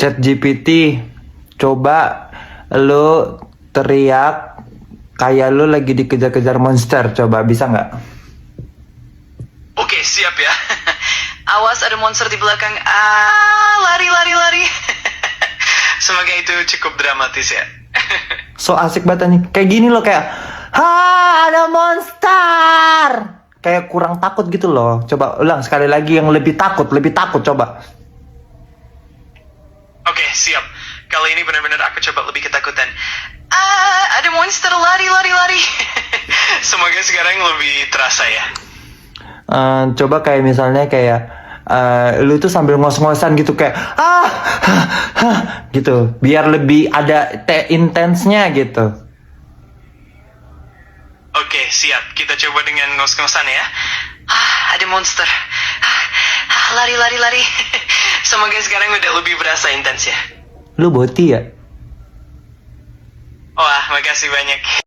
ChatGPT, coba lu teriak kayak lu lagi dikejar-kejar monster. Coba, bisa nggak? Oke, siap ya. Awas ada monster di belakang. Ah, lari, lari, lari. Semoga itu cukup dramatis ya. So asik banget nih. Kayak gini loh, kayak ha, ada monster. Kayak kurang takut gitu loh. Coba ulang sekali lagi yang lebih takut coba. Oke, siap. Kali ini benar-benar aku coba lebih ketakutan. Ah, ada monster, lari, lari, lari. Semoga sekarang lebih terasa ya. Coba kayak misalnya kayak lu tuh sambil ngos-ngosan gitu kayak gitu, biar lebih ada intensnya gitu. Oke, siap. Kita coba dengan ngos-ngosan ya. Ah, ada monster. Lari, lari, lari. Semoga sekarang udah lebih berasa intens ya. Lu boti ya? Wah, makasih banyak.